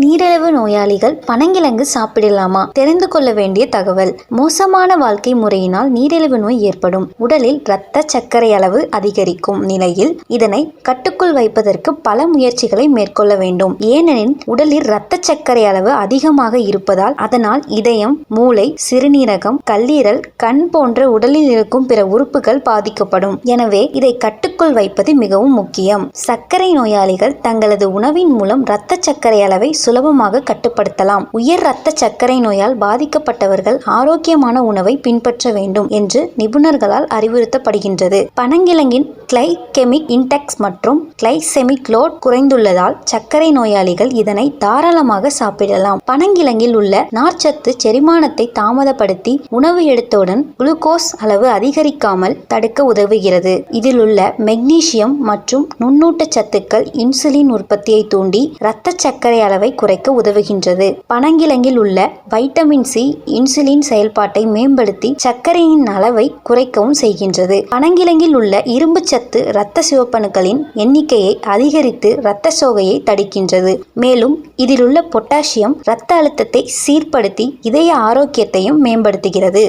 நீரிழிவு நோயாளிகள் பனங்கிழங்கு சாப்பிடலாமா? தெரிந்து கொள்ள வேண்டிய தகவல். மோசமான வாழ்க்கை முறையினால் நீரிழிவு நோய் ஏற்படும். உடலில் இரத்த சர்க்கரை அளவு அதிகரிக்கும் நிலையில் இதனை கட்டுக்குள் வைப்பதற்கு பல முயற்சிகளை மேற்கொள்ள வேண்டும். ஏனெனில் உடலில் இரத்த சர்க்கரை அளவு அதிகமாக இருப்பதால் அதனால் இதயம், மூளை, சிறுநீரகம், கல்லீரல், கண் போன்ற உடலில் இருக்கும் பிற உறுப்புகள் பாதிக்கப்படும். எனவே இதை கட்டுக்குள் வைப்பது மிகவும் முக்கியம். சர்க்கரை நோயாளிகள் தங்களது உணவின் மூலம் இரத்த சர்க்கரை அளவை சுலபமாக கட்டுப்படுத்தலாம். உயர் இரத்த சர்க்கரை நோயால் பாதிக்கப்பட்டவர்கள் ஆரோக்கியமான உணவை பின்பற்ற வேண்டும் என்று நிபுணர்களால் அறிவுறுத்தப்படுகின்றது. பனங்கிழங்கின் கிளைகெமிக் இன்டெக்ஸ் மற்றும் கிளைசெமிக் லோட் குறைந்துள்ளதால் சர்க்கரை நோயாளிகள் இதனை தாராளமாக சாப்பிடலாம். பனங்கிழங்கில் உள்ள நார்ச்சத்து செரிமானத்தை தாமதப்படுத்தி உணவு எடுத்தவுடன் குளுக்கோஸ் அளவு அதிகரிக்காமல் தடுக்க உதவுகிறது. இதில் உள்ள மெக்னீசியம் மற்றும் நுண்ணூட்ட சத்துக்கள் இன்சுலின் உற்பத்தியை தூண்டி இரத்த சர்க்கரை அளவை குறைக்க உதவுகின்றது. பனங்கிழங்கில் உள்ள வைட்டமின் சி இன்சுலின் செயல்பாட்டை மேம்படுத்தி சர்க்கரையின் அளவை குறைக்கவும் செய்கின்றது. பனங்கிழங்கில் உள்ள இரும்பு சத்து இரத்த சிவப்பணுக்களின் எண்ணிக்கையை அதிகரித்து இரத்த சோகையை தடுக்கின்றது. மேலும் இதில் உள்ள பொட்டாசியம் இரத்த அழுத்தத்தை சீர்படுத்தி இதய ஆரோக்கியத்தையும் மேம்படுத்துகிறது.